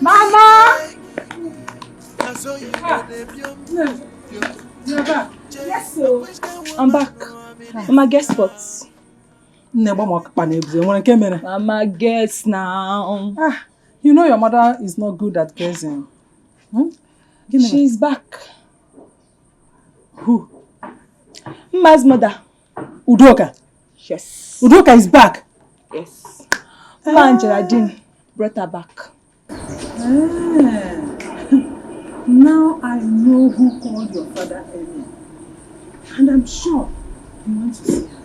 Mama! You're back? Yes, so I'm back. Mama, guess what? Mama, guess now. You know your mother is not good at guessing. She's back. Who? Mma's mother. Udoka? Yes. Udoka is back? Yes. Mma and Geraldine brought her back. Now I know who called your father earlier. And I'm sure you want to see her.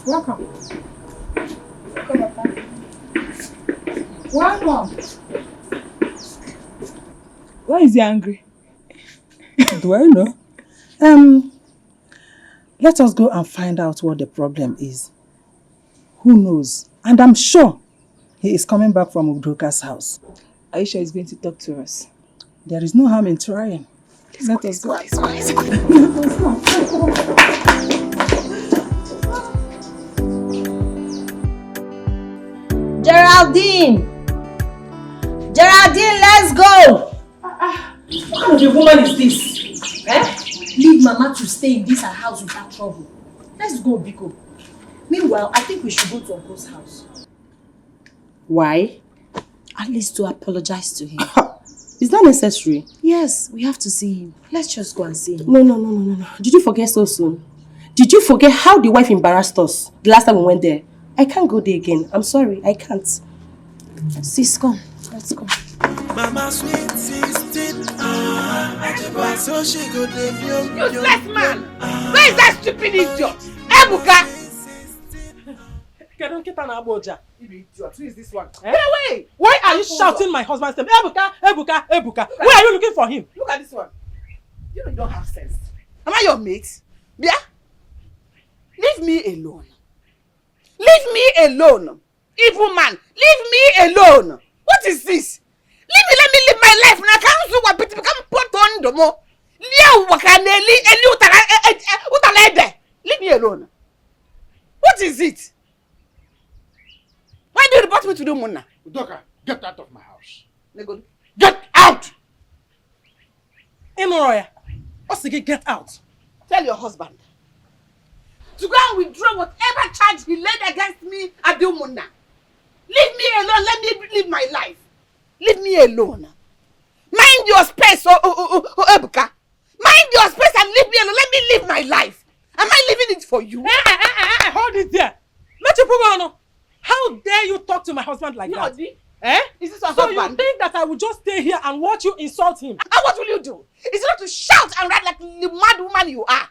Welcome. Welcome. Why is he angry? Do I know? Let us go and find out what the problem is. Who knows? And I'm sure he is coming back from Udoka's house. Are you sure he's going to talk to us? There is no harm in trying. Let us go. Geraldine! Geraldine, let's go! What kind of a woman is this? Leave Mama to stay in this house without trouble. Let's go, Biko. Meanwhile, I think we should go to Uncle's house. Why? At least to apologize to him. Is that necessary? Yes, we have to see him. Let's just go and see him. No. Did you forget so soon? Did you forget how the wife embarrassed us the last time we went there? I can't go there again. I'm sorry, I can't. Sis, come. Let's go. Mama sweet 16. So she go useless man! Where is that stupid idiot? Ebuka! Who is this one? Hey, why are you shouting my husband's name? Ebuka! Where are you looking for him? Look at this one. You know you don't have sense. Am I your mate? Yeah? Leave me alone. Leave me alone. Evil man, leave me alone. What is this? Let me live my life. Now can't do what become put on the more. Leave me alone. What is it? Why do you report me to the Muna? Udoka, get out of my house. Get out! Emoroya, get out. Tell your husband to go and withdraw whatever charge he laid against me at the Muna. Leave me alone. Let me live my life. Leave me alone. Mind your space, Ebuka. Mind your space and leave me alone. Let me live my life. Am I living it for you? Hold it there. Let you prove. How dare you talk to my husband like that? Is this your so husband? You think that I will just stay here and watch you insult him? And what will you do? Is it not to shout and rant like the mad woman you are?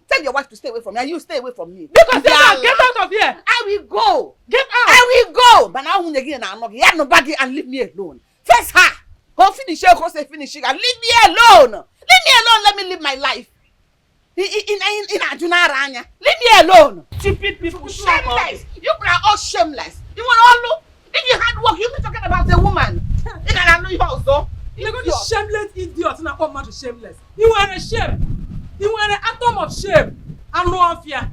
Tell your wife to stay away from me and you stay away from me. Because get out of here. I will go. Get out. I will go. But now again I'm not here nobody and leave me alone. Face her. Go finish her, go say finish it and leave me alone. Leave me alone. Let me live my life. In Ajuna Ranya. Leave me alone. Stupid people. Shameless. You are all shameless. You want all look. If you had work, you be talking about a woman. In an annoying house though. You're going to shameless idiot and I come to shameless. You are a shame. You are an atom of shame. I'm no fear.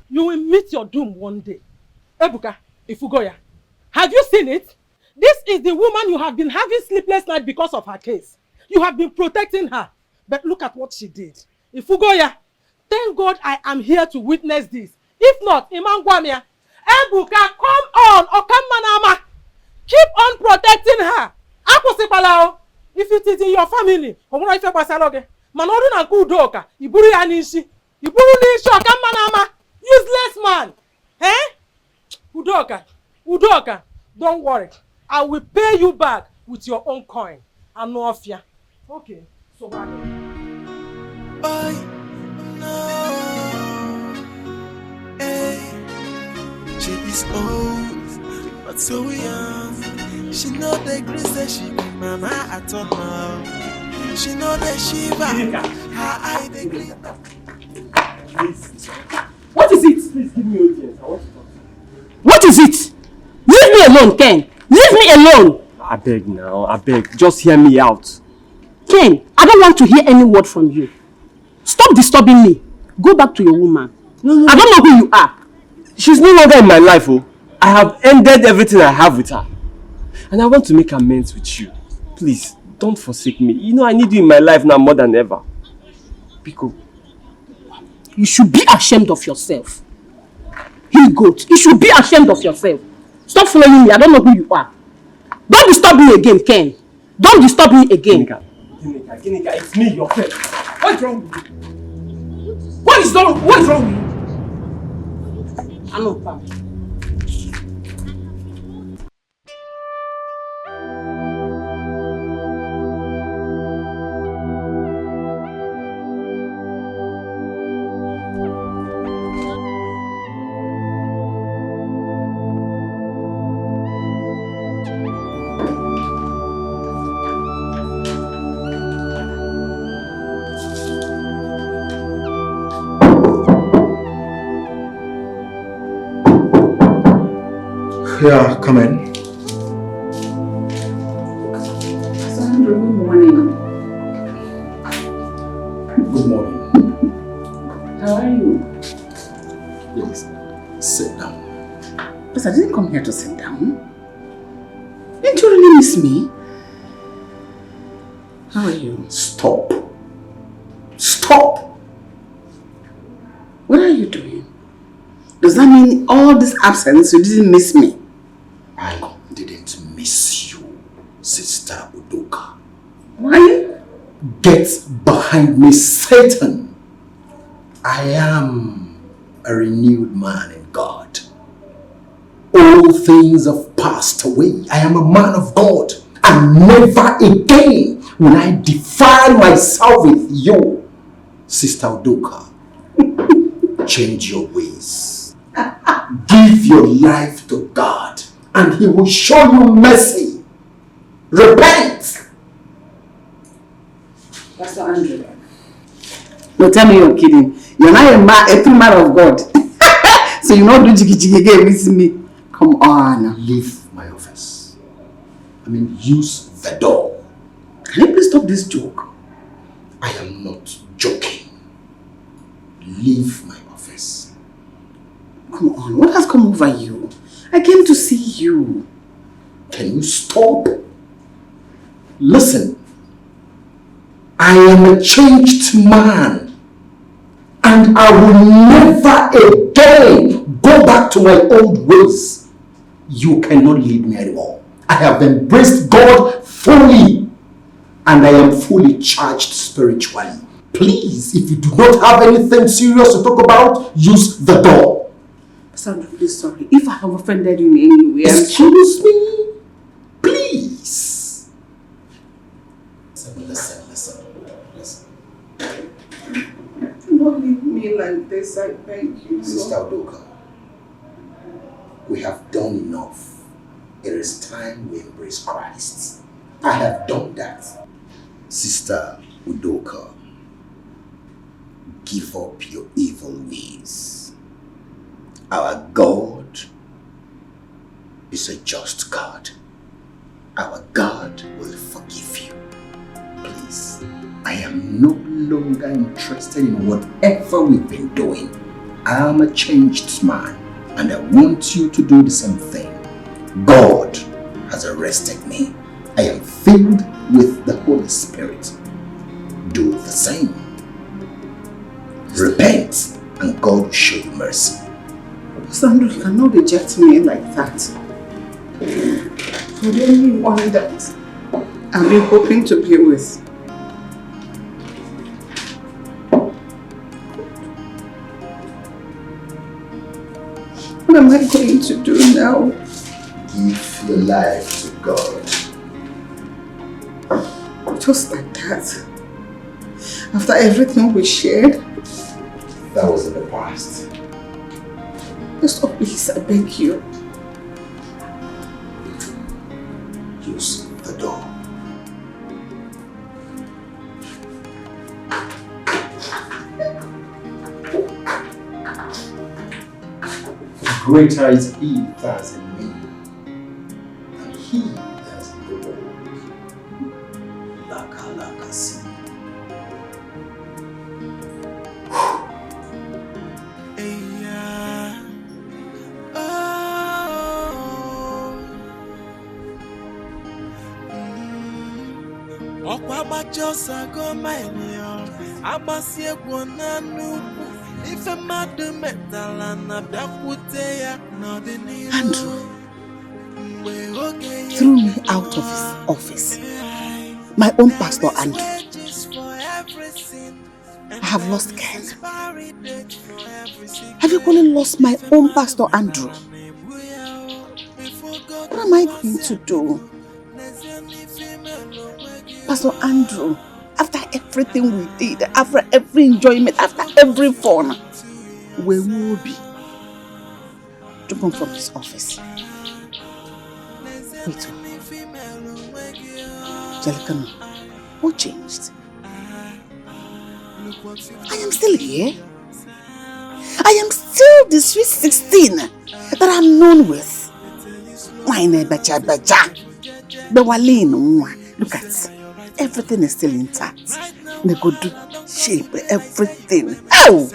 You will meet your doom one day. Ebuka, Ifugoya, have you seen it? This is the woman you have been having sleepless nights because of her case. You have been protecting her. But look at what she did. Ifugoya, thank God I am here to witness this. If not, Imangwamia, Ebuka, come on, Okammanama. Keep on protecting her. If it is in your family, Manoru na Udoka, Iburu Yanishi, Iburu Nishi, Okammanama, useless man. Udoka, don't worry. I will pay you back with your own coin. And no fear. Okay, so bad. She is old, but so young. She know the grace that she be mama at all now. She know the shiva. Her eye they gleam. What is it? Please give me audience. I want to talk to you. What is it? Leave me alone, Ken. Leave me alone. I beg now. I beg. Just hear me out. Ken, I don't want to hear any word from you. Stop disturbing me. Go back to your woman. No. I don't know who you are. She's no longer in my life, oh. I have ended everything I have with her. And I want to make amends with you. Please, don't forsake me. You know I need you in my life now more than ever. Biko. You should be ashamed of yourself. He goat. You should be ashamed of yourself. Stop following me. I don't know who you are. Don't disturb me again, Ken. Don't disturb me again. Ginika, it's me, your friend. What's wrong with you? What is wrong with you? I know, Pam. Yeah, come in. Sandra, good morning. Good morning. How are you? Please, sit down. But I didn't come here to sit down. Didn't you really miss me? How are you? Stop. Stop! What are you doing? Does that mean all this absence you didn't miss me? I didn't miss you, Sister Udoka. Why? Get behind me, Satan. I am a renewed man in God. All things have passed away. I am a man of God. And never again will I defile myself with you, Sister Udoka. Change your ways. Give your life to God and He will show you mercy. Repent. Pastor Andrew. No, tell me you're kidding. You're not a true man of God. So you not do jiggy again with me. Come on. Leave my office. Use the door. Can you please stop this joke? I am not joking. Leave my office. Come on, what has come over you? I came to see you. Can you stop? Listen. I am a changed man. And I will never again go back to my old ways. You cannot lead me anymore. I have embraced God fully. And I am fully charged spiritually. Please, if you do not have anything serious to talk about, use the door. I'm really sorry. If I have offended you in any way, excuse me? Please. Listen. Don't leave me like this, I beg you. Sister Udoka, we have done enough. It is time we embrace Christ. I have done that. Sister Udoka, give up your evil ways. Our God is a just God. Our God will forgive you. Please, I am no longer interested in whatever we've been doing. I am a changed man and I want you to do the same thing. God has arrested me. I am filled with the Holy Spirit. Do the same. Repent and God will show you mercy. Sandra, you cannot reject me like that. For the only one that I've been hoping to be with. What am I going to do now? Give your life to God. Just like that? After everything we shared? That was in the past. Stop, please, I beg you. Greater is he that is in me than he that is in the world. Laka laka si. Just go my near. I must see one and if a mother metal and a Dakute, not in Andrew threw me out of his office. My own pastor Andrew. I have lost Ken. Have you only lost my own pastor Andrew? What am I going to do? Pastor Andrew, after everything we did, after every enjoyment, after every fun, where will be to come from his office? Wait, Jellican, what changed? I am still here. I am still the sweet 16 that I'm known with. My name is Look at everything is still intact. The good shape, everything. Oh!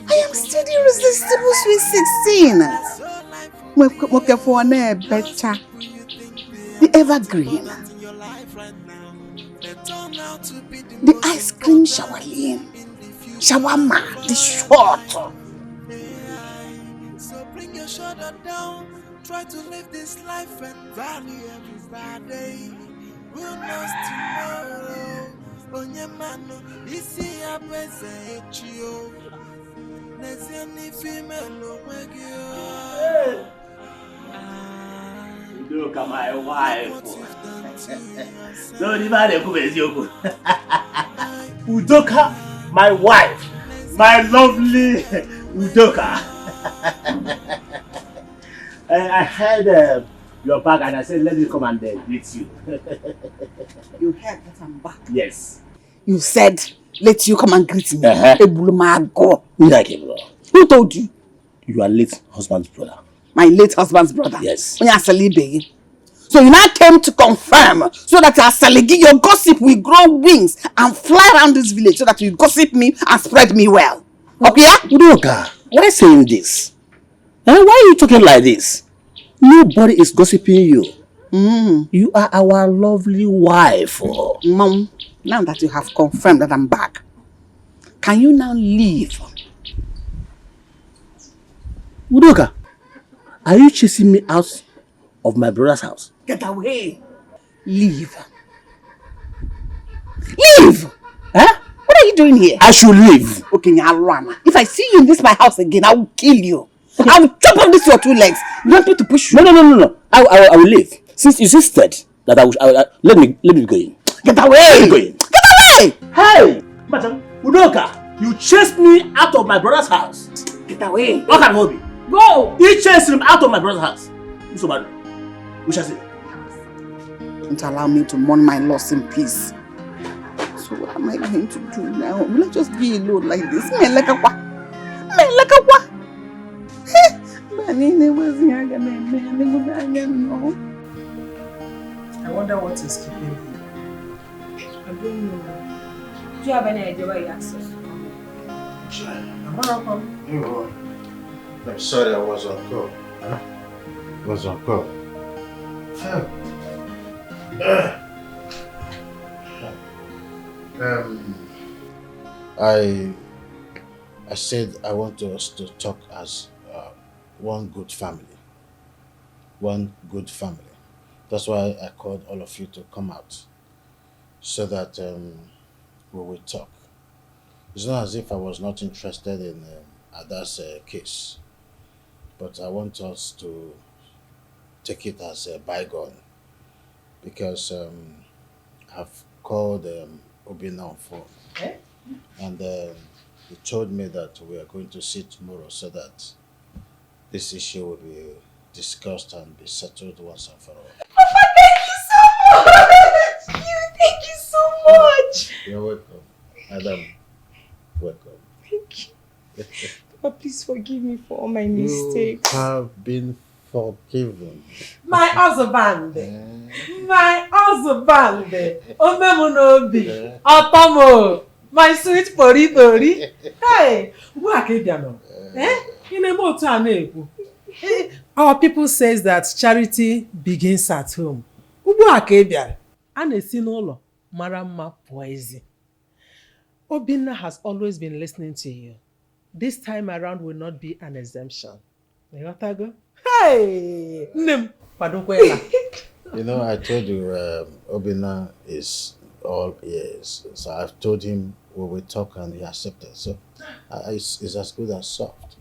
I am still the irresistible sweet 16. The evergreen. The ice cream shawarma. Shawarma, the short. So bring your shoulder down. Try to live this life and value everybody. Who knows tomorrow? On your man, you see a busy you. There's any female with you. Look at my wife. So the man is Udoka, my wife, my lovely Udoka. I heard your back and I said, let me come and greet you. You heard that I'm back? Yes. You said, let you come and greet me. Who told you? Your late husband's brother. My late husband's brother? Yes. So you now came to confirm so that your gossip will grow wings and fly around this village so that you gossip me and spread me well. Okay? Udoka, why saying this? Why are you talking like this? Nobody is gossiping you. You are our lovely wife. Mom, now that you have confirmed that I'm back, can you now leave? Udoka, are you chasing me out of my brother's house? Get away. Leave. Leave! Huh? What are you doing here? I should leave. Okay, Nyarwana. If I see you in this my house again, I will kill you. Okay. I will chop off this your 2 legs. You want me to push you? No. I will leave. Since you insisted that I will let me go in. Get away! Let me go in. Get away! Hey! Madam, Udoka, you chased me out of my brother's house. Get away! What can Mobi? Go! You chased him out of my brother's house. So bad. We shall see. Don't allow me to mourn my loss in peace. So what am I going to do now? Will I just be alone like this? I wonder what is keeping him. I don't know. Do you have any idea why you asked us to come? I'm sorry I was on call. I said I want us to talk as one good family. That's why I called all of you to come out, so that we will talk. It's not as if I was not interested in Ada's case, but I want us to take it as a bygone, because I've called Obina on phone, and he told me that we are going to see tomorrow so that this issue will be discussed and be settled once and for all. Papa, thank you so much! You're welcome. Adam, welcome. Thank you. Papa, please forgive me for all my mistakes. You have been forgiven. My husband. My husband. Omemunobi. Otomo. My sweet pori pori. Hey, where can you know? In a motor. Our people says that charity begins at home. Ugbu akebia. Anesinolo marama poezi. Obinna has always been listening to you. This time around will not be an exemption. Hey! You know, I told you Obinna is all ears. So I've told him we will talk and he accepted. So it's as good as soft.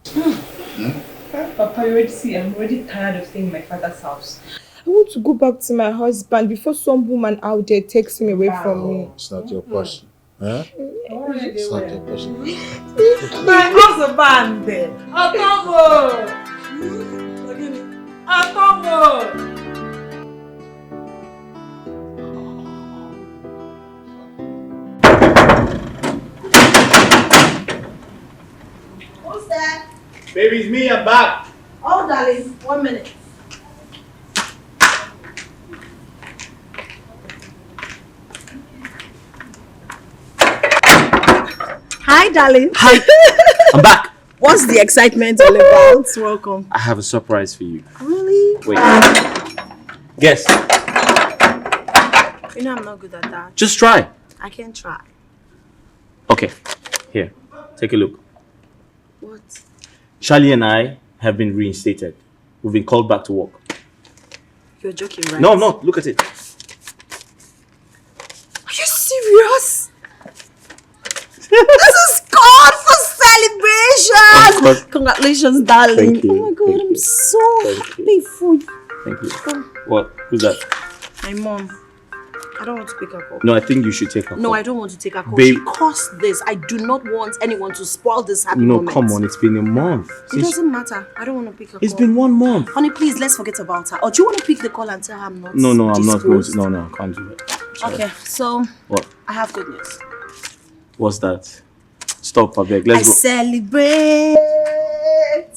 Papa, you already see, I'm already tired of staying in my father's house. I want to go back to my husband before some woman out there takes him away from me. It's not your question. Huh? It's not your question. My husband! Atomo! Atomo! Who's that? Baby, it's me, I'm back. Oh, darling, 1 minute. Hi, darling. Hi. I'm back. What's the excitement all about? Welcome. I have a surprise for you. Really? Wait. Guess. You know I'm not good at that. Just try. I can try. Okay. Here. Take a look. What? Charlie and I have been reinstated. We've been called back to work. You're joking, right? No, I'm not. Look at it. Are you serious? This is called for celebration! Congratulations, darling. Thank you. Oh my God, Thank I'm you. so happy for you. Thank you. What? Who's that? My mom. I don't want to pick her call. No, I think you should take her No, call. I don't want to take her call. Babe. She caused this. I do not want anyone to spoil this happy No, moment. come on. It's been a month. It doesn't matter. I don't want to pick her It's call. been 1 month. Honey, please, let's forget about her. Or do you want to pick the call and tell her I'm not No, I'm not going disposed? to. No, I can't do that. Sorry. Okay, so What? I have good news. What's that? Stop, Abeg. I Let's go. celebrate.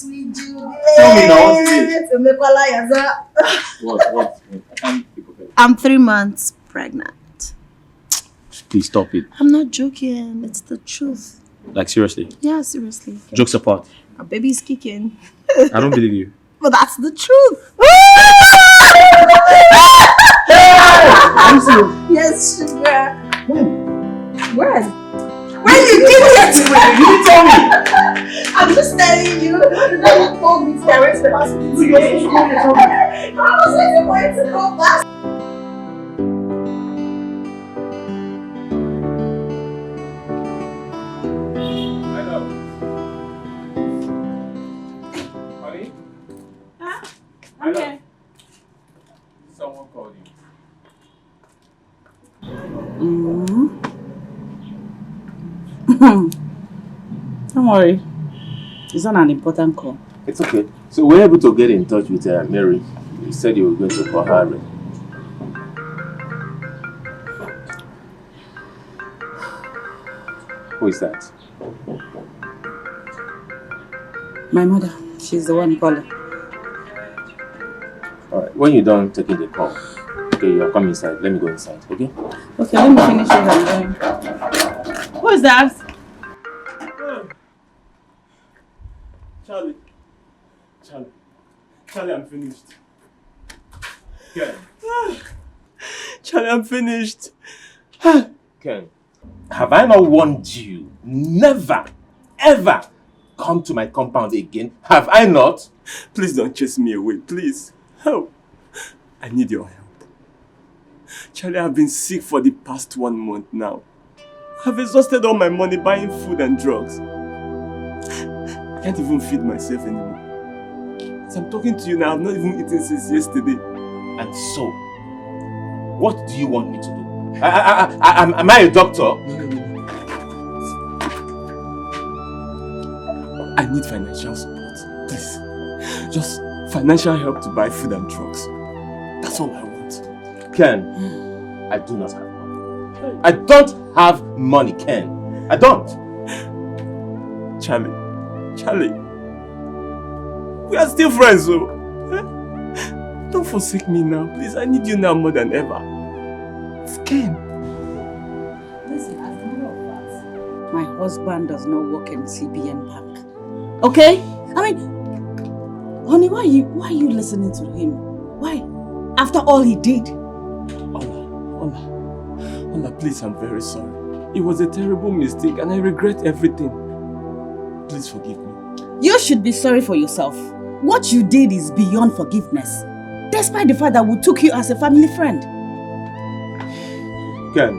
We do Tell me now, what's it? What? I can't pick up it. I'm 3 months pregnant. Please stop it. I'm not joking. It's the truth. Like, seriously. Yeah, seriously. Jokes apart. My baby's kicking. I don't believe you. But that's the truth. Yes, sugar. When? When you give it to me? You didn't tell me. I'm just telling you. You never told me to arrange the hospital. I was waiting for you to come back. Honey? Huh? Okay. Someone called you. Don't worry. It's not an important call. It's okay. So we're able to get in touch with Mary. You said you were going to call her. Who is that? My mother. She's the one calling. Alright, when you're done taking the call, okay, you'll come inside. Let me go inside, okay? Okay, let me finish it and then. Who is that? Charlie, I'm finished. Ken. Charlie, I'm finished. Ken, have I not warned you? Never, ever come to my compound again. Have I not? Please don't chase me away, please. Help. I need your help. Charlie, I've been sick for the past 1 month now. I've exhausted all my money buying food and drugs. I can't even feed myself anymore. As I'm talking to you now, I've not even eaten since yesterday. And so, what do you want me to do? Am I a doctor? I need financial support, please. Just financial help to buy food and drugs. That's all I want. Ken, I do not have money. I don't have money, Ken. I don't. Charlie, Charlie, we are still friends, so don't forsake me now. Please, I need you now more than ever. Ken. Listen, as a matter of fact, my husband does not work in CBN Bank. Okay? I mean, honey, why are you listening to him? Why? After all he did? Ola, please, I'm very sorry. It was a terrible mistake and I regret everything. Please forgive me. You should be sorry for yourself. What you did is beyond forgiveness. Despite the fact that we took you as a family friend. Ken,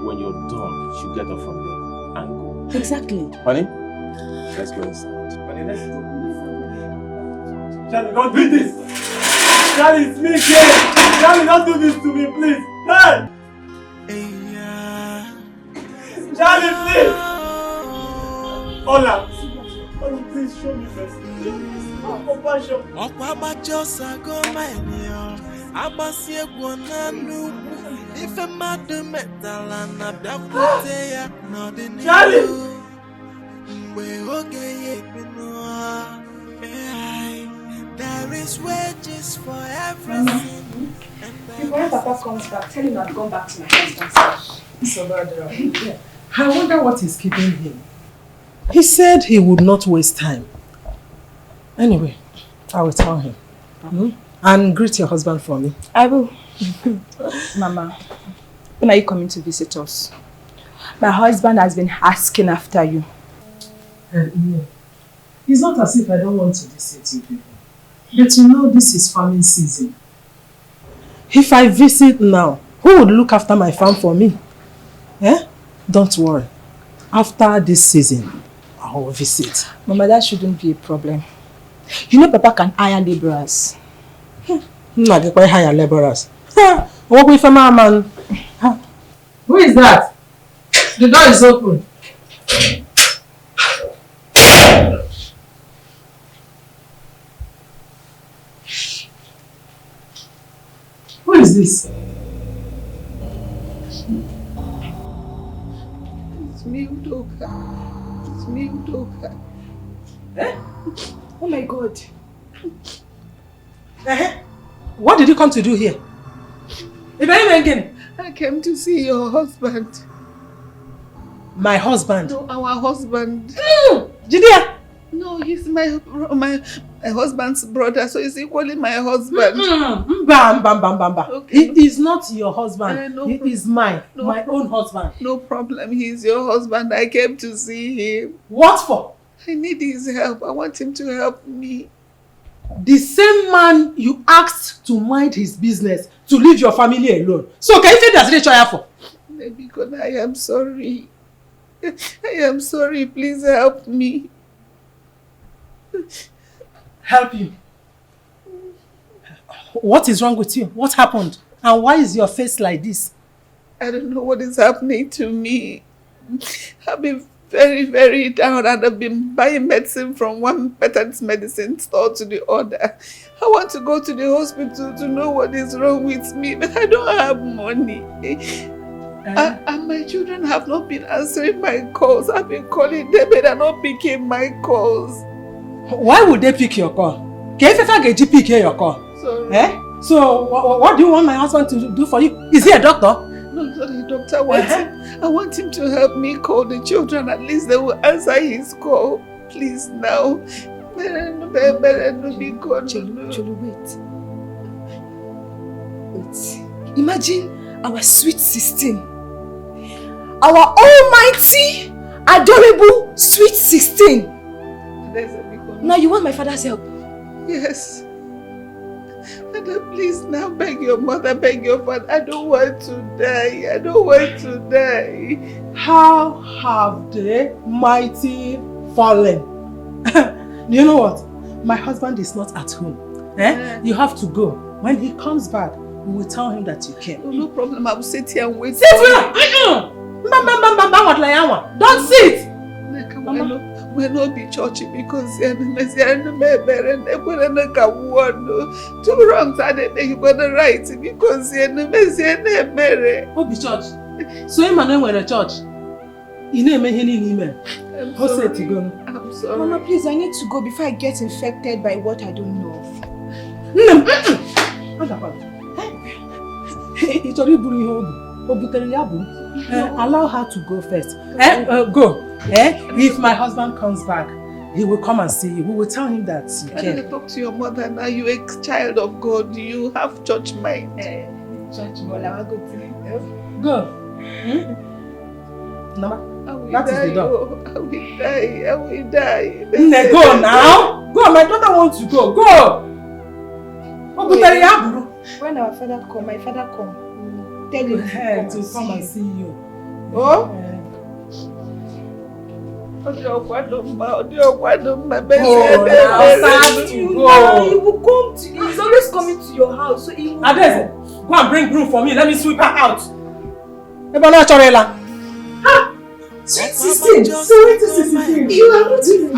when you're done, you should get up from there and go. Exactly. Honey, let's go inside. Honey, let's go. Charlie, don't do this! Charlie, it's me, Ken! Charlie, don't do this to me, please! Hey! Charlie, please! Ola, please show me mercy. Compassion. Charlie! There is wages for everything. Before Papa comes back, tell him I've gone back to my husband's house. I wonder what is keeping him. He said he would not waste time. Anyway, I will tell him. And greet your husband for me. I will. Mama, when are you coming to visit us? My husband has been asking after you. It's not as if I don't want to visit you people. But you know this is farming season. If I visit now, who would look after my farm for me? Don't worry. After this season, I will visit. Mama, that shouldn't be a problem. You know Papa can hire laborers. Not the quite hire laborers. What with a man? Who is that? The door is open. Who is this? It's me, Udoka. It's me, Udoka. Oh my God. What did you come to do here? I came to see your husband. My husband? No, our husband. Judea? No, he's my husband's brother, so he's equally my husband. Okay. He is not your husband. No he is mine. No my own husband. No problem. He's your husband. I came to see him. What for? I need his help. I want him to help me. The same man you asked to mind his business, to leave your family alone. So can you say that's the try for? Maybe God, I am sorry. I am sorry. Please help me. Help you? What is wrong with you? What happened? And why is your face like this? I don't know what is happening to me. I've been very, very down and I've been buying medicine from one veterans medicine store to the other. I want to go to the hospital to know what is wrong with me, but I don't have money. And my children have not been answering my calls. I've been calling them, but they're not picking my calls. Why would they pick your call? Can you pick your call? Sorry. So what do you want my husband to do for you? Is he a doctor? No, sorry, doctor. I want him to help me call the children. At least they will answer his call. Please now. Cholo, wait. Imagine our sweet 16. Our almighty, adorable, sweet 16. Now you want my father's help? Yes. Father, please now beg your mother, beg your father. I don't want to die. I don't want to die. How have the mighty fallen? You know what? My husband is not at home. You have to go. When he comes back, we will tell him that you came. Oh, no problem. I will sit here and wait. Sit here! Don't sit! We'll not be churchy because two wrongs are you're gonna right because Who be church? So him and them were a church. I'm sorry. Mama, please, I need to go before I get infected by what I don't know. Allow her to go first. Go. If my husband comes back, he will come and see you. We will tell him that you I need to talk to your mother now. You're a child of God. You have church mind. Church mind, I will go to you. Go. That is the door. I will die. I will die. Go now. Go. My daughter wants to go. Go. When our father come, my father come. Tell him to come and see you. Oh? He will come to you. He's always coming to your house. So he will go and bring broom for me. Let me sweep her out. Sweet 16. Sweet 16. You are not even.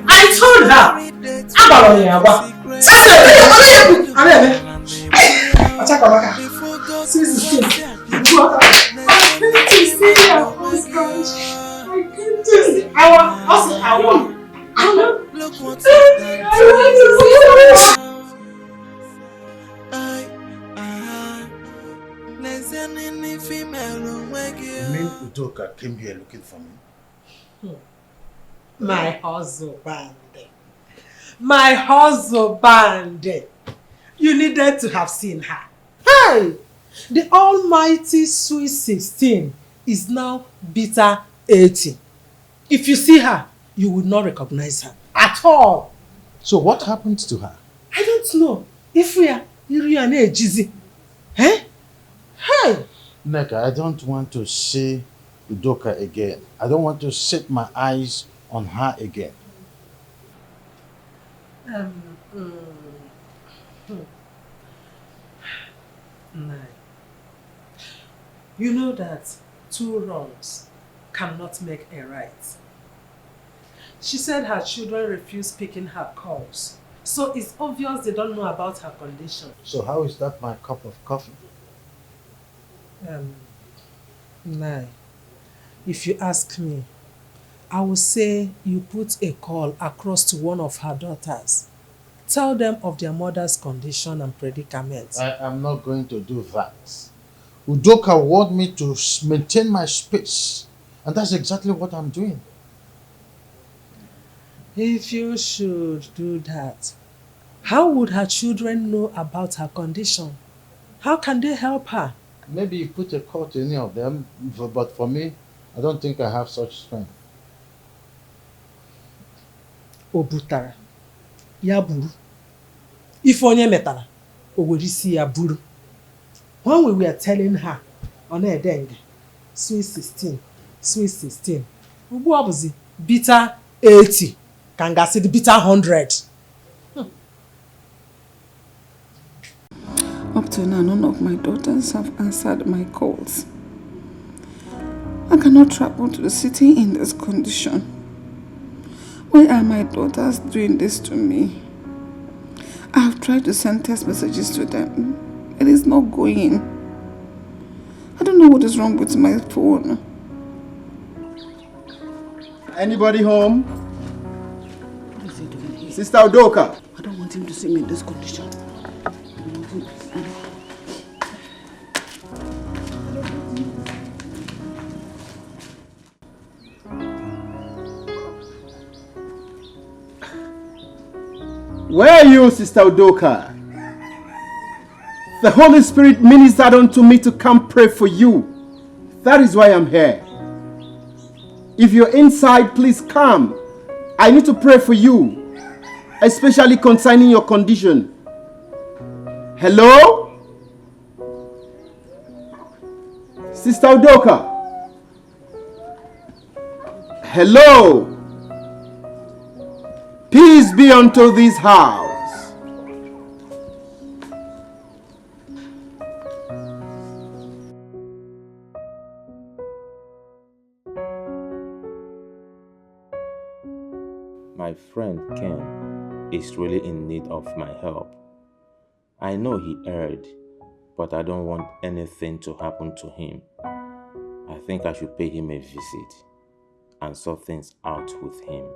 I told her. You mean Udoka came here looking for me? My husband. My husband. You needed to have seen her. Hey! The almighty sweet 16 is now bitter 18. If you see her, you will not recognize her at all. So what happened to her? I don't know. If we are Jizzy. Eh? Hey! Neka, I don't want to see Udoka again. I don't want to set my eyes on her again. You know that 2 wrongs cannot make a right. She said her children refuse picking her calls. So it's obvious they don't know about her condition. So how is that my cup of coffee? If you ask me, I will say you put a call across to one of her daughters. Tell them of their mother's condition and predicament. I am not going to do that. Udoka want me to maintain my space. And that's exactly what I'm doing. If you should do that, how would her children know about her condition? How can they help her? Maybe you put a call to any of them, but for me, I don't think I have such strength. Obutara, ya buru. If onye metara, owerisi ya buru. When we were telling her on her deng, sweet 16, Ubu abuzi bitter 80, kangasi the bitter 100. Up to now, none of my daughters have answered my calls. I cannot travel to the city in this condition. Why are my daughters doing this to me? I have tried to send text messages to them. It is not going. I don't know what is wrong with my phone. Anybody home? What is he doing here? Sister Udoka. I don't want him to see me in this condition. Where are you, Sister Udoka? The Holy Spirit ministered unto me to come pray for you. That is why I'm here. If you're inside, please come. I need to pray for you, especially concerning your condition. Hello? Sister Udoka? Hello? Peace be unto this house. my friend Ken is really in need of my help. I know he erred, but I don't want anything to happen to him. I think I should pay him a visit and sort things out with him.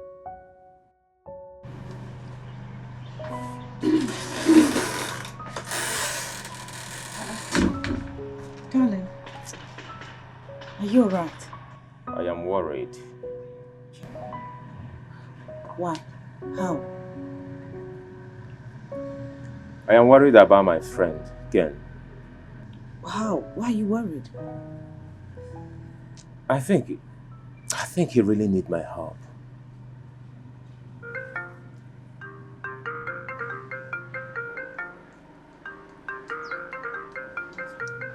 Darling, are you alright? I am worried. Why? How? I am worried about my friend, Ken. How? Why are you worried? I think he really needs my help.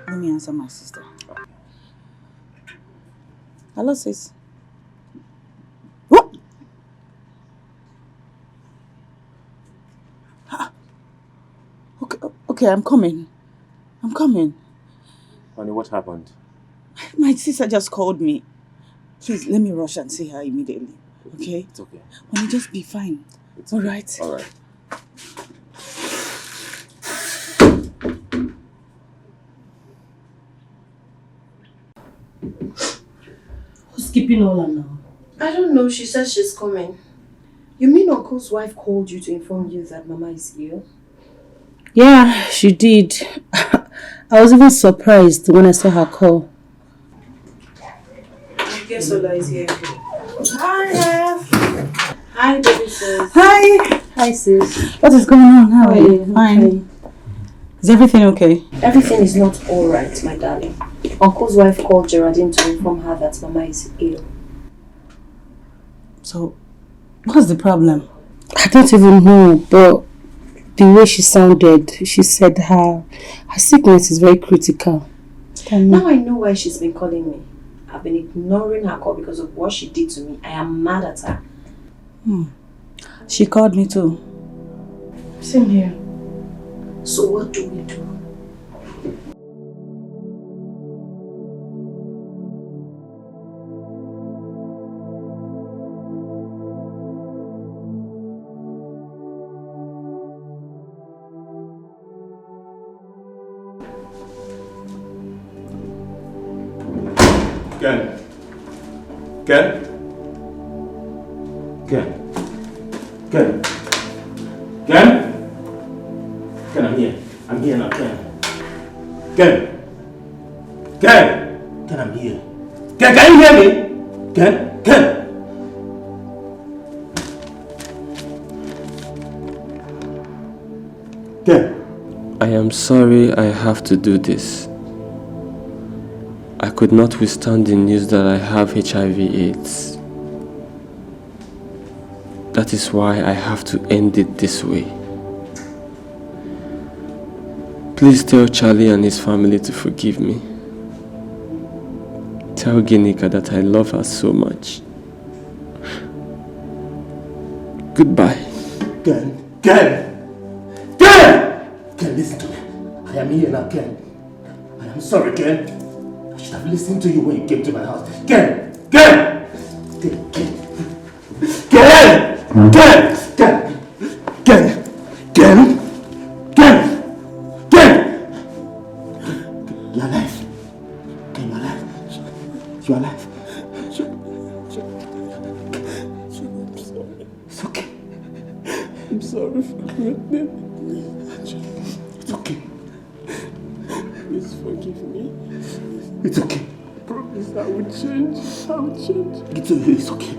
Let me answer my sister. Hello, sis. What? Okay, I'm coming. Honey, what happened? My sister just called me. Please, let me rush and see her immediately. Okay? It's okay. Honey, just be fine. It's all right? All right. Who's keeping Ola now? I don't know. She says she's coming. You mean Uncle's wife called you to inform you that Mama is ill? Yeah, she did. I was even surprised when I saw her call. I guess Ola is here. Hi, Hi, baby sis. Hi. Hi, sis. What is going on? How are you? Okay. Fine. Is everything okay? Everything is not alright, my darling. Uncle's wife called Geraldine to inform her that Mama is ill. So, what's the problem? I don't even know, but the way she sounded, she said her sickness is very critical. Now I know why she's been calling me. I've been ignoring her call because of what she did to me. I am mad at her. She called me too. Same here. So what do we do? Ken, I'm here. I'm here now, Ken, I'm here. Ken, can you hear me? Ken. I am sorry I have to do this. I could not withstand the news that I have HIV/AIDS. That is why I have to end it this way. Please tell Charlie and his family to forgive me. Tell Ginika that I love her so much. Goodbye. Ken, listen to me. I am here now, Ken. I am sorry, Ken. I should have listened to you when you came to my house. Ken! You're alive. Ken, you're alive. You're alive. It's okay. I'm sorry for goodness. It's okay. Please forgive me. It's okay. I promise I will change. It's okay.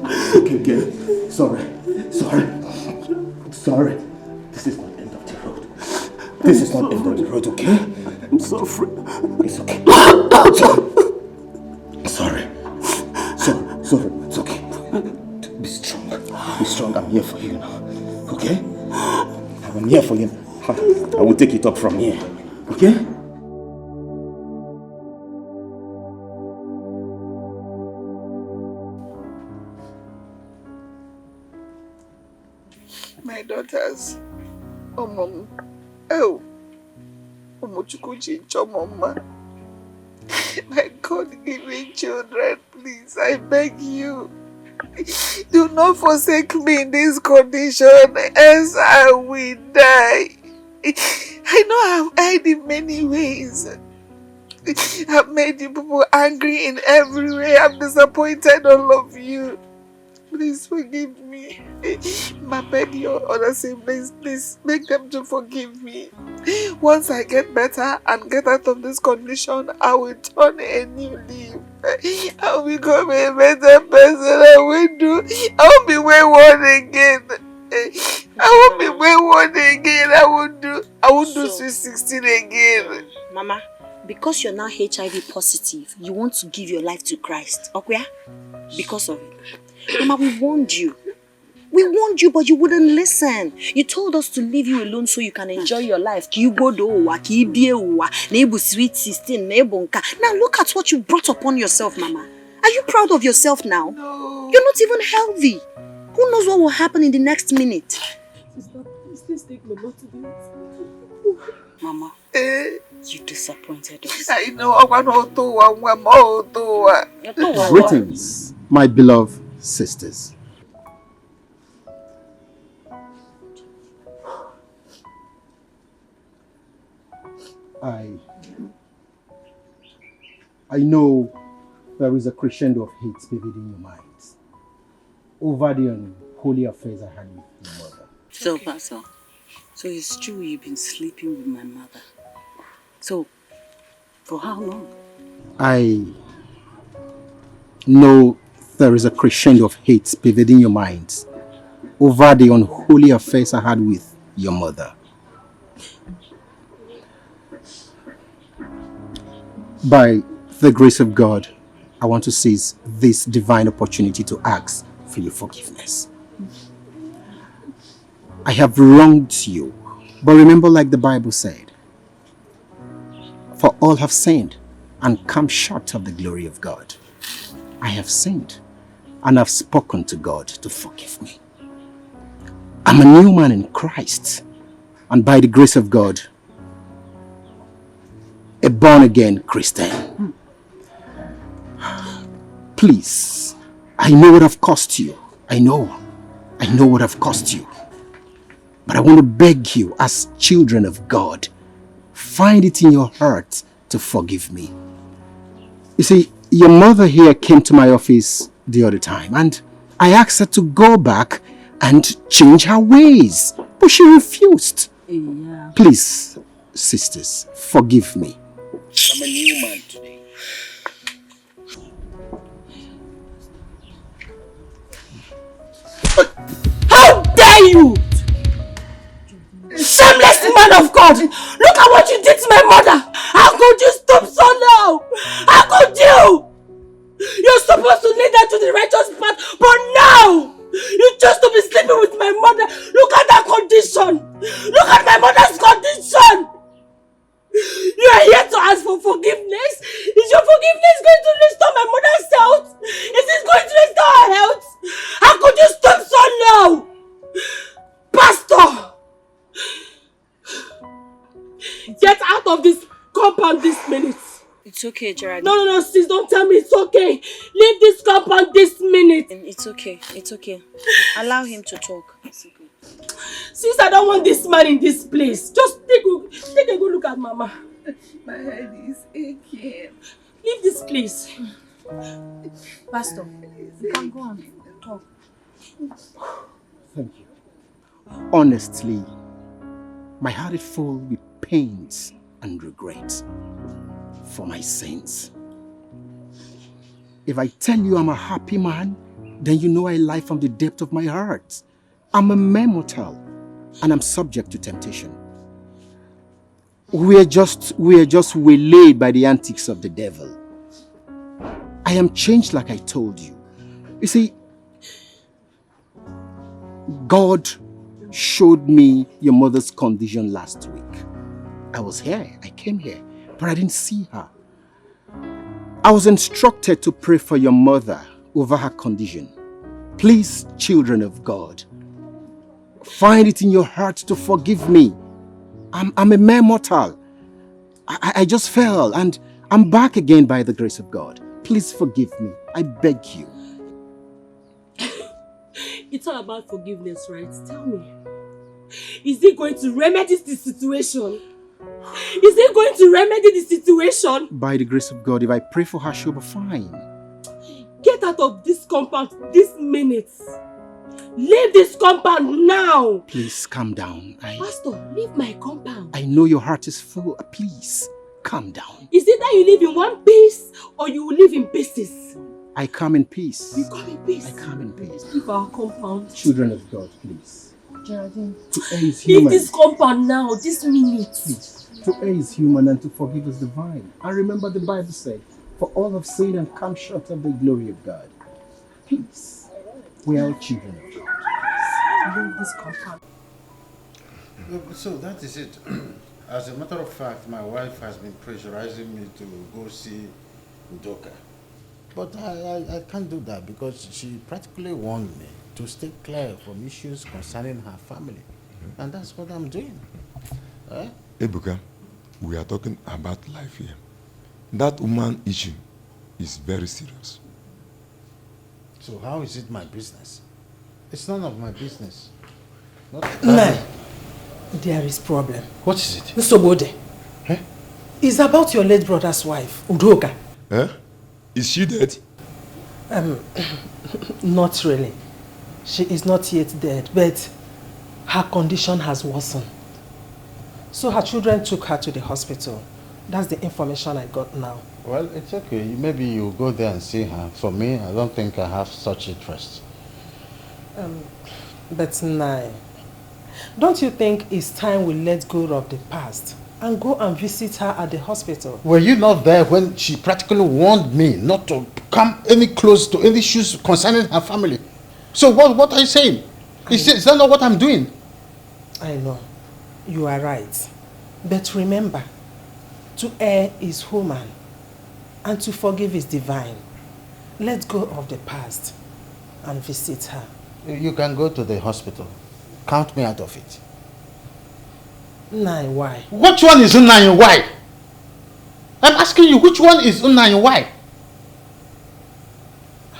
It's okay, Ken. Sorry. This is not the end of the road. This is not the end of the road, okay? I'm sorry. It's okay. Sorry. It's okay. Be strong. I'm here for you now. Okay? I'm here for you. I will take it up from here. Okay? My daughters. Oh, Mom. Oh. Mama. My God, give me children, please. I beg you. Do not forsake me in this condition, else I will die. I know I've erred in many ways. I've made you people angry in every way. I've disappointed all of you. Please forgive me. I beg your other siblings, please make them to forgive me. Once I get better and get out of this condition, I will turn a new leaf. I will become a better person. I won't be wayward again. I won't be wayward again. I won't do Sweet 16 again. Mama, because you're now HIV positive, you want to give your life to Christ. Okay? Because of it. Mama, we warned you. We warned you, but you wouldn't listen. You told us to leave you alone so you can enjoy your life. Sweet 16. Now look at what you brought upon yourself, Mama. Are you proud of yourself now? No. You're not even healthy. Who knows what will happen in the next minute? Sister, please take Mama to the hospital. Mama, you disappointed us. I know. Greetings, my beloved sisters. I know there is a crescendo of hate pervading your minds over the unholy affairs I had with your mother. So, Pastor, so it's true you've been sleeping with my mother. So, for how long? I know there is a crescendo of hate pervading your minds over the unholy affairs I had with your mother. By the grace of God, I want to seize this divine opportunity to ask for your forgiveness. I have wronged you, but remember, like the Bible said, for all have sinned and come short of the glory of God. I have sinned and have spoken to God to forgive me. I'm a new man in Christ, and by the grace of God, a born-again Christian. Please, I know what I've cost you. I know what I've cost you. But I want to beg you, as children of God, find it in your heart to forgive me. You see, your mother here came to my office the other time, and I asked her to go back and change her ways, but she refused. Yeah. Please, sisters, forgive me. I'm a new man today. How dare you! Shameless man of God! Look at what you did to my mother! How could you stop so low? How could you? You're supposed to lead her to the righteous path, but now you chose to be sleeping with my mother. Look at that condition! Look at my mother's condition! You are here to ask for forgiveness? Is your forgiveness going to restore my mother's health? Is it going to restore her health? How could you stop so low? Pastor! Get out of this compound this minute. It's okay, Gerard. No, sis, don't tell me it's okay. Leave this compound this minute. It's okay. Allow him to talk. It's okay. Sis, I don't want this man in this place. Just take a good look at Mama. My head is aching. Leave this place. Pastor, you can go on. Talk. Thank you. Honestly, my heart is full with pains and regrets for my sins. If I tell you I'm a happy man, then you know I lie from the depth of my heart. I'm a mere mortal, and I'm subject to temptation. We are just waylaid by the antics of the devil. I am changed like I told you. You see, God showed me your mother's condition last week. I was here, I came here, but I didn't see her. I was instructed to pray for your mother over her condition. Please, children of God, find it in your heart to forgive me. I'm a mere mortal. I just fell and I'm back again by the grace of God. Please forgive me. I beg you. It's all about forgiveness, right? Tell me. Is it going to remedy the situation? Is it going to remedy the situation? By the grace of God, if I pray for her, she'll be fine. Get out of this compound this minute. Leave this compound now. Please calm down. Pastor, leave my compound. I know your heart is full. Please calm down. Is it that you live in one piece or you will live in pieces? I come in peace. You come in peace? I come in peace. Leave our compound. Children of God, please. Geraldine, to err is human. leave this compound now, this minute. Please. To err is human and to forgive is divine. And remember the Bible said, for all have sinned and come short of the glory of God. Please. We are all children of God. Leave this compound. So that is it. As a matter of fact, my wife has been pressurizing me to go see Udoka. But I can't do that because she practically warned me to stay clear from issues concerning her family. And that's what I'm doing. Ebuka, we are talking about life here. That woman issue is very serious. So how is it my business? It's none of my business. No, there is problem. What is it? Nsobode. It's about your late brother's wife, Udoka. Is she dead? Not really. She is not yet dead, but her condition has worsened. So her children took her to the hospital. That's the information I got now. Well, it's okay. Maybe you go there and see her. For me, I don't think I have such interest. But Nai, don't you think it's time we let go of the past and go and visit her at the hospital? Were you not there when she practically warned me not to come any close to any issues concerning her family? So what are you saying? Is that not what I'm doing? I know. You are right. But remember, to err is human and to forgive is divine. Let go of the past and visit her. You can go to the hospital. Count me out of it. Nai, why? Which one is Unai why? I'm asking you, which one is Unai why?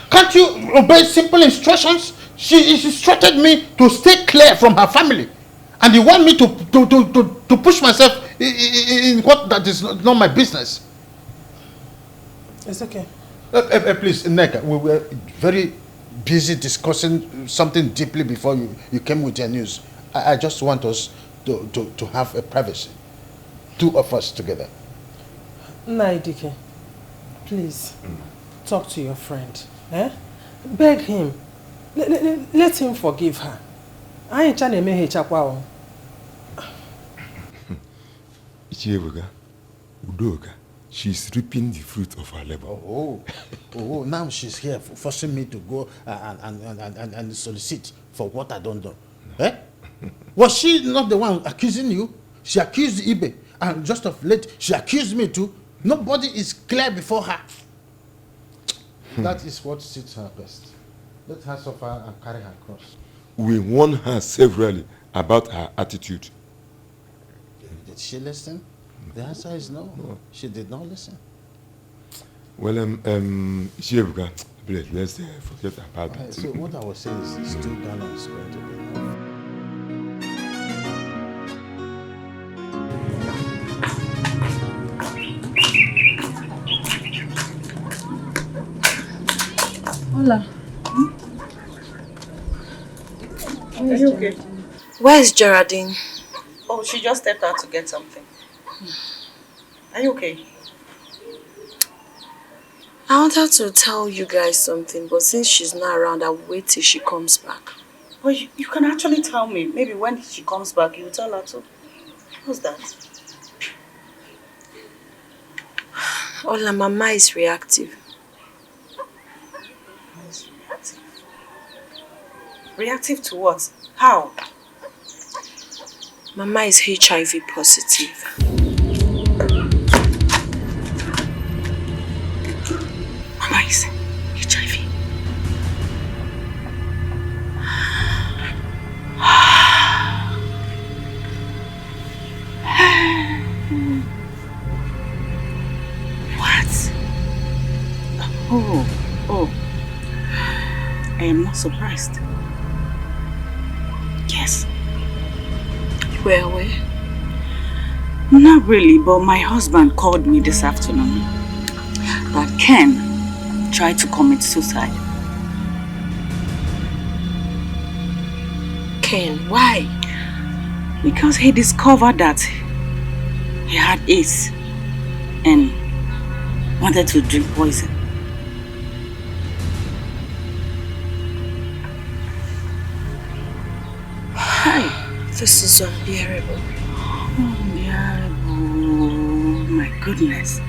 Can't you obey simple instructions? She instructed me to stay clear from her family. And you want me to push myself in what that is not my business. It's okay. Please, Neka, we were very busy discussing something deeply before you came with your news. I just want us to have a privacy. Two of us together. Nai Dikeh, please, talk to your friend. Beg him. Let him forgive her. I ain't trying to make her Ichiebuga, Udoka, she's reaping the fruit of her labor. Oh, now she's here forcing me to go and solicit for what I don't know. Was she not the one accusing you? She accused Ibe, and just of late, she accused me too. Nobody is clear before her. That is what suits her best. Let her suffer and carry her cross. We warned her severally about her attitude. Did she listen? The answer is no. She did not listen. Well, Ichiebuga, please, let's forget about that. So what I was saying is 2 gallons going to be enough. Hola. Are you okay? Where is Geraldine? Oh, she just stepped out to get something. Are you okay? I wanted to tell you guys something, but since she's not around, I'll wait till she comes back. Well, you can actually tell me. Maybe when she comes back, you tell her too. What's that? Ola, Mama is reactive. Reactive to what? How? Mama is HIV positive. Mama is HIV. What? Oh. I am not surprised. Yes. Well, not really, but my husband called me this afternoon that Ken tried to commit suicide. Ken, why? Because he discovered that he had AIDS and wanted to drink poison. Hi. This is unbearable. Unbearable. My goodness.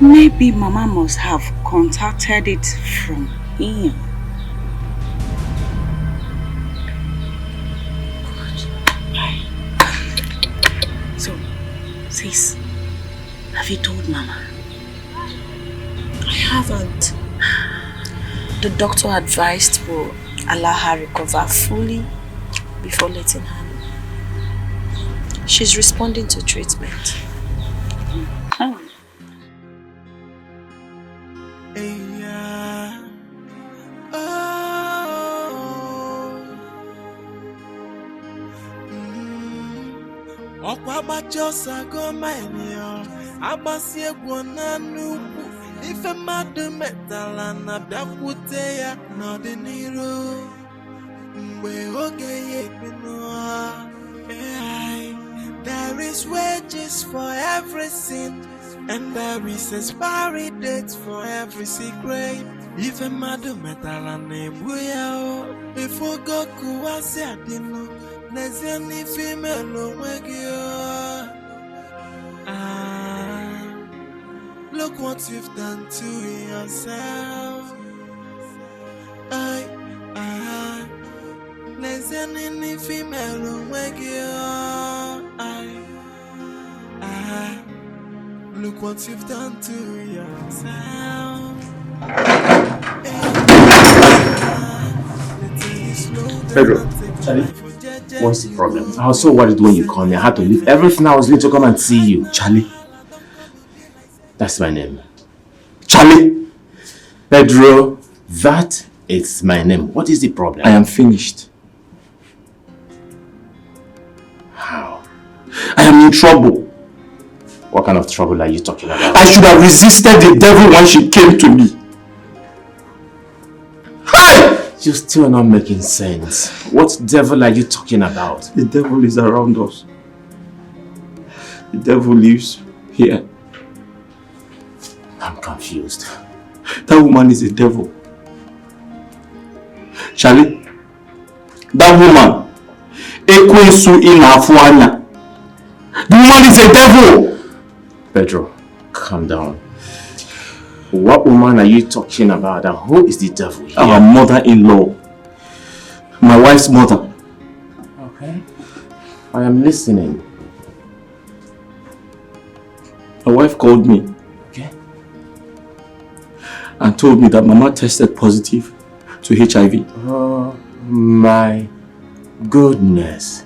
Maybe Mama must have contacted it from him. So, sis, have you told Mama? I haven't. The doctor advised we'll allow her recover fully before letting her know. She's responding to treatment. Oh. Ife mmadụ metala na bịakwute ya n'ọdịnihu mgbe oge ya ebinu. There is wages for every sin and there is expiry date for every secret. Ife mmadụ metala na-egbu ya o. Ife ogo kụwasị adịnụ n'ezie n'ife imelu onwe gị o. Look what you've done to yourself. Listen any female wake you. Look what you've done to yourself. Pedro, Charlie, what's the problem? I was so worried when you called me. I had to leave everything I was doing to come and see you. Charlie. That's my name. Charlie! Pedro, that is my name. What is the problem? I am finished. How? I am in trouble. What kind of trouble are you talking about? I should have resisted the devil when she came to me. Hey! You're still not making sense. What devil are you talking about? The devil is around us. The devil lives here. I'm confused. That woman is a devil. Charlie, that woman, Ekwesu Inafuanya. The woman is a devil. Pedro, calm down. What woman are you talking about and who is the devil here? Our mother-in-law. My wife's mother. Okay. I am listening. My wife called me. And told me that Mama tested positive to HIV. Oh my goodness.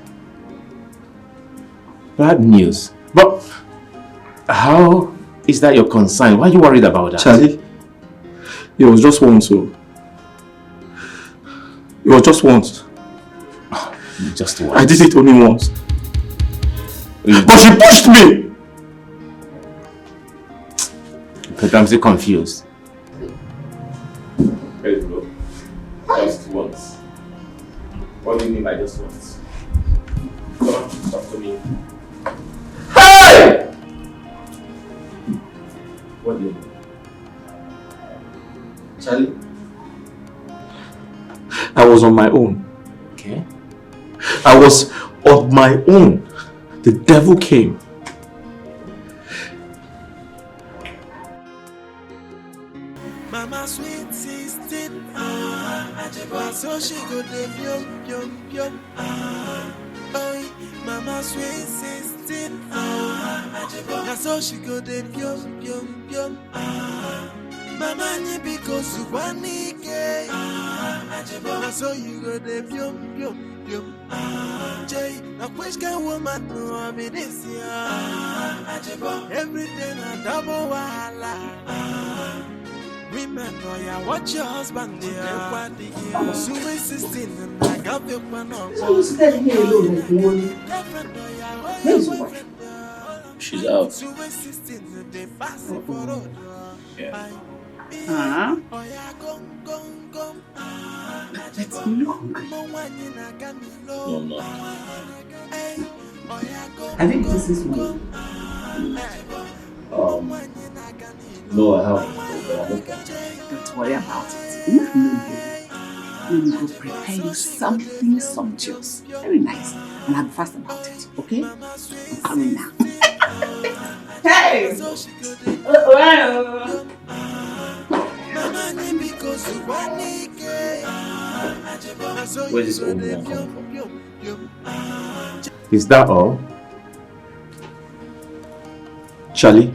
Bad news. But how is that your concern? Why are you worried about that? Charlie, it was just once. So it was just once. Just once? I did it only once. But she pushed me! But I'm still confused. Pedro, just once. What do you mean by just once? Come on, talk to me. Hey! What do you mean? Charlie, I was on my own. Okay. I was on my own. The devil came. Mama sweet 16, so she go de yum yum yum. Oh, Mama sweet 16, so she go de yum yum yum. Mama ni because you want ke, so you go de yum yum yum. Jay, a which kind woman no I mean this year. Everything a double wahala. Remember, yeah, watch your husband there. So 16 and I So you stayed here alone with money. Where is your wife? She's out. Yeah. Huh? Let's look hungry. No, I'm not. Have you eaten since morning? No, I haven't. But I'm okay. Don't worry about it. Enough moving. Let me go prepare you something sumptuous. Very nice. And I'll be fast about it. Okay? I'm coming now. Hey! Well. Where's this old man coming from? Is that all? Charlie,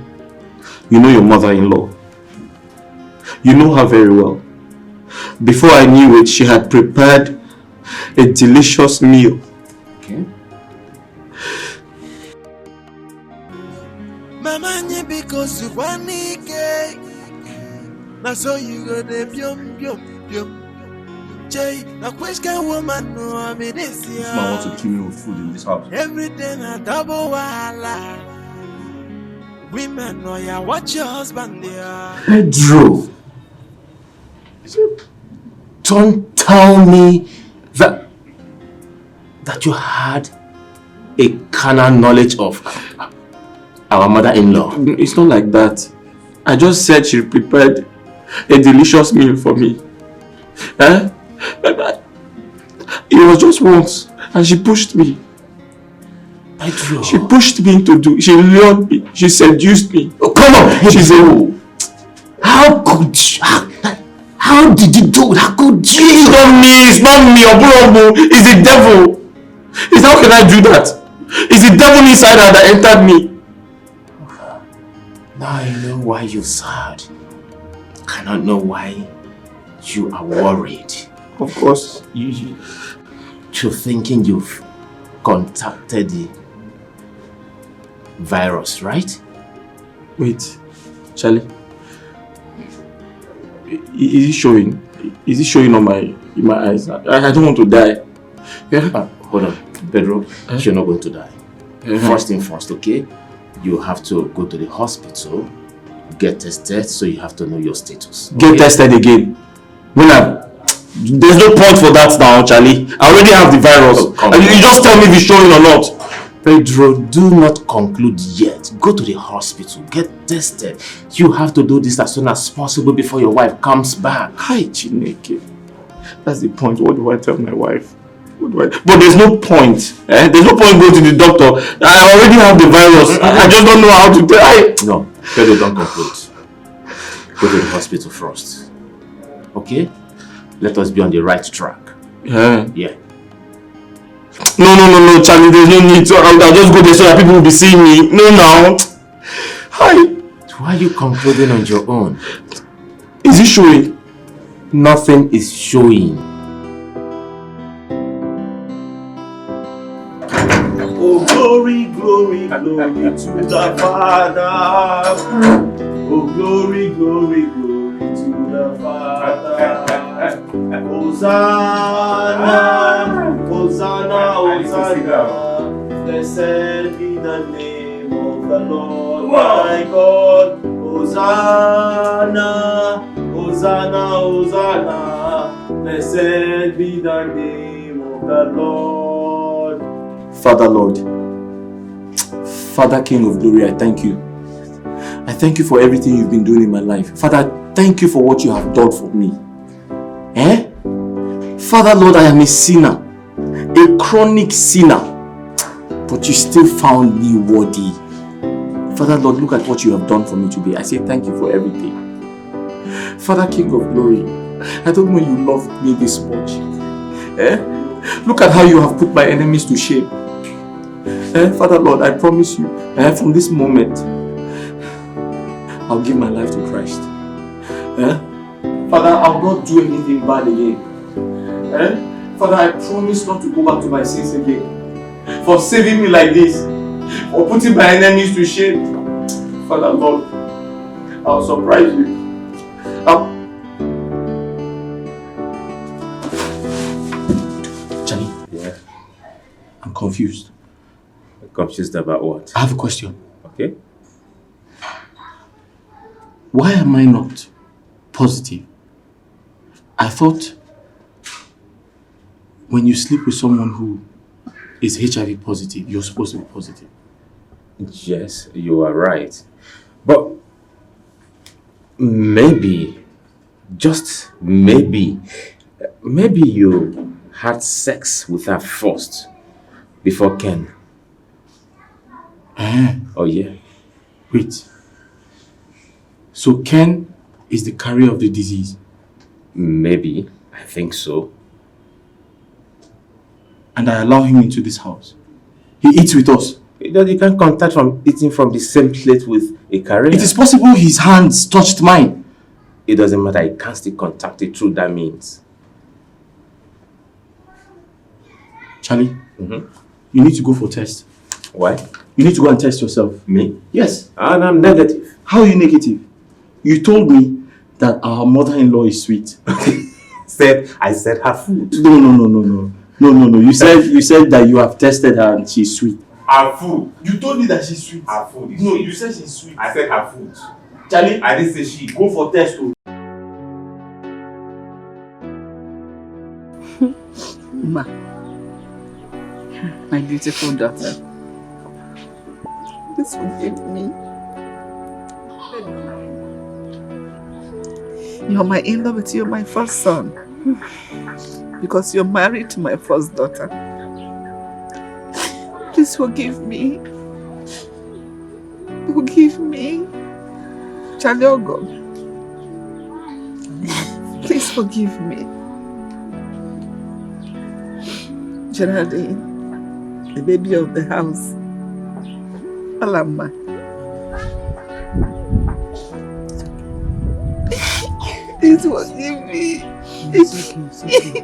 you know your mother-in-law. You know her very well. Before I knew it, she had prepared a delicious meal. Okay. Mama nye because you want it. Na so you go de biom biom biom. Jay, na question woman no am this year. This man wants to kill me with food in this house. Everything a double wahala. Women know ya watch your husband there. Pedro, don't tell me that you had a carnal knowledge of our mother-in-law. It's not like that. I just said she prepared a delicious meal for me. Eh? It was just once, and she pushed me. Pedro. She pushed me to do. She lured me. She seduced me. Oh, come on, Pedro. She said, "How could you? How did you do it? How could you?" It's not me. It's not me. Oburobu. It's the devil. It's how can I do that? It's the devil inside her that entered me. Now I know why you're sad. I cannot know why you are worried. Of course. You're thinking you've contacted the virus, right? Wait, Charlie. Is it showing? Is it showing on in my eyes? I don't want to die. Yeah. Hold on, Pedro. You're not going to die. First thing first, okay? You have to go to the hospital, get tested, so you have to know your status. Get tested again. There's no point for that now, Charlie. I already have the virus. You just tell me if it's showing or not. Pedro, do not conclude yet. Go to the hospital, get tested. You have to do this as soon as possible before your wife comes back. Hi, Chineke. That's the point. What do I tell my wife? But there's no point. There's no point going to the doctor. I already have the virus. I just don't know how to tell. No, Pedro, don't conclude. Go to the hospital first. Okay? Let us be on the right track. Yeah. No, Charlie, there's no need to. I'll just go there so that people will be seeing me. No, now. Hi. Why are you concluding on your own? Is it showing? Nothing is showing. Oh, glory, glory, glory to the Father. Oh, glory, glory, glory to the Father. Hosanna, Hosanna, Hosanna. Blessed be the name of the Lord my God. Hosanna, Hosanna, Hosanna. Blessed be the name of the Lord. Father, Lord, Father, King of glory, I thank you. I thank you for everything you've been doing in my life. Father, thank you for what you have done for me. Father, Lord, I am a sinner, a chronic sinner, but you still found me worthy. Father, Lord, look at what you have done for me today. I say thank you for everything. Father, King of glory, I don't know you love me this much. Look at how you have put my enemies to shame. Father, Lord, I promise you, from this moment, I'll give my life to Christ. Father, I'll not do anything bad again. Father, I promise not to go back to my sins again. For saving me like this, for putting my enemies to shame. Father, Lord, I'll surprise you. confused. Confused about what? I have a question. Okay. Why am I not positive? I thought when you sleep with someone who is HIV positive, you're supposed to be positive. Yes, you are right. But maybe, just maybe you had sex with her first before Ken. Oh yeah. Wait. So Ken is the carrier of the disease? Maybe. I think so. And I allow him into this house. He eats with us. You can't contact from eating from the same plate with a carrier. It is possible his hands touched mine. It doesn't matter. You can't still contact it through that means. Charlie, you need to go for a test. Why? You need to go and test yourself. Me? Yes. And I'm negative. How are you negative? You told me that our mother-in-law is sweet. I said her food. No. You said that you have tested her and she's sweet. Her food. You told me that she's sweet. Her food. No, you said she's sweet. I said her food. Charlie, I didn't say she. Go for test. Ma, my beautiful daughter, please forgive me. You're my in-law, but you're my first son. Because you're married to my first daughter. Please forgive me. Forgive me. Charlie Ogo. Please forgive me. Geraldine, the baby of the house. Alama. Please forgive me. It's okay.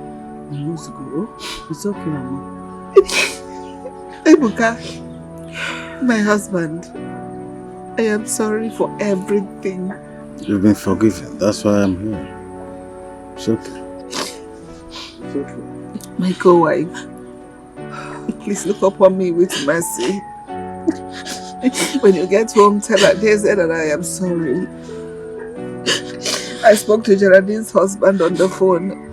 You must go. It's okay, Mama. Ebuka, my husband, I am sorry for everything. You've been forgiven. That's why I'm here. It's okay. It's okay. My co-wife, please look upon me with mercy. When you get home, tell her that I am sorry. I spoke to Geraldine's husband on the phone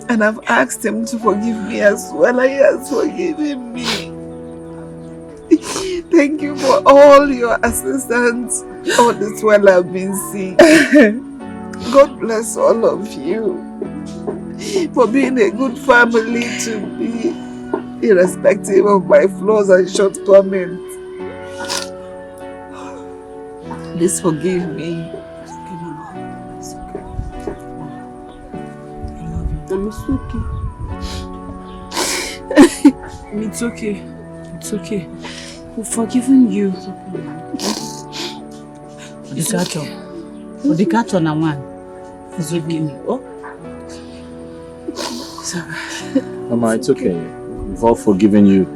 and I've asked him to forgive me as well. He has forgiven me. Thank you for all your assistance all this while I've been sick. God bless all of you for being a good family to me, irrespective of my flaws and shortcomings. Please forgive me. It's okay. It's okay. We've forgiven you. The catch na one. Forgive me. Oh. Mama, it's okay. We've all forgiven you.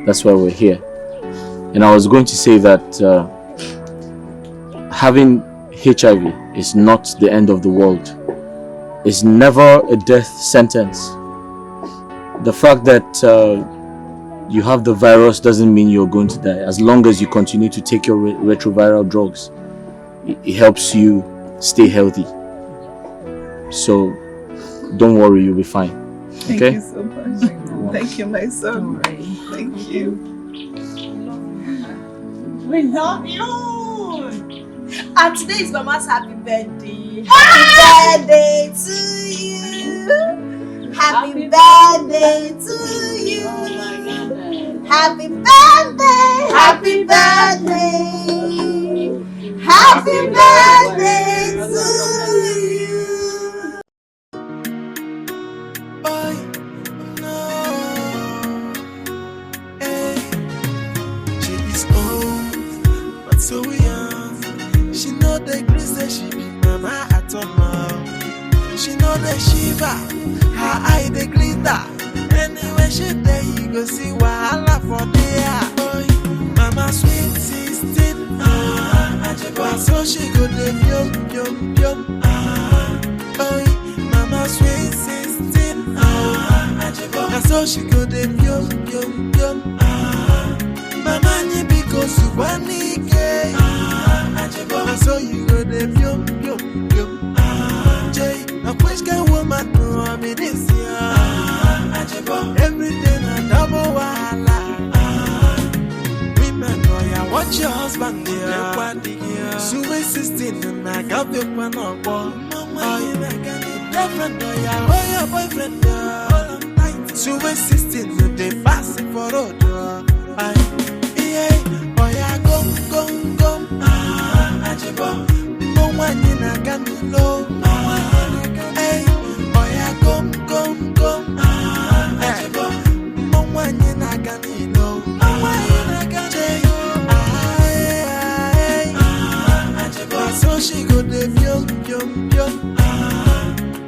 That's why we're here. And I was going to say that having HIV is not the end of the world. It's never a death sentence. The fact that you have the virus doesn't mean you're going to die. As long as you continue to take your retroviral drugs, it helps you stay healthy. So don't worry, you'll be fine. Okay? Thank you so much. Thank you, my son. Thank you. We love you. And today is Mama's happy birthday. Happy birthday to you. Happy birthday to you. Happy birthday. Happy birthday. Happy birthday to you. She is old, but so young. She know the grace that she be mama at all now. She know the shiva, her eye the glitter. Anywhere she there, you go see wahala for there. Boy, mama sweet 16, so she go the yum yum yum. Boy, mama sweet 16, so she go dey yum yum yum. Mama ni because you want Dikeh. Na so you go dey yum yum yum. Jay, a which kind woman know I'm in this year? Everything a double wahala. Women know ya watch your husband there. Sweet 16 and I got the one on board. Girlfriend know ya, oh your boyfriend there. Sweet 16 and they passing for road. Yeah, oh ya gum. No one in a can low. Hey, oh ya gum. No one in a can low. So she go dey yum.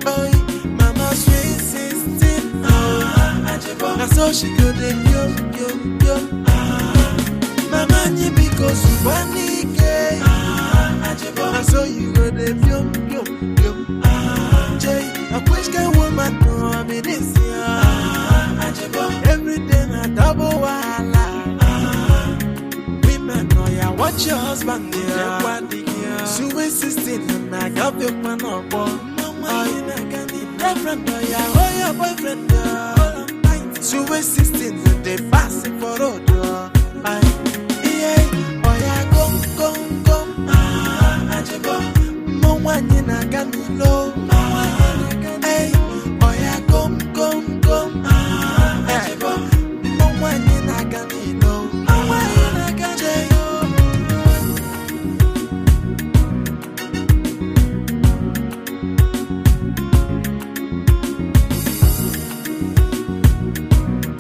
Oh, mama sweet 16. Na so she go dey yum. Mama ni because you want Dikeh. Na so you go dey yum. Jay, a which kind woman know I'm in this year? Everything a double wahala. Women know ya watch your husband there. Sweet 16 and I got the one on board. Girlfriend know ya, oh your boyfriend there. Sweet 16 and they passing for road. Yeah, oh ya gum. No one in a can low.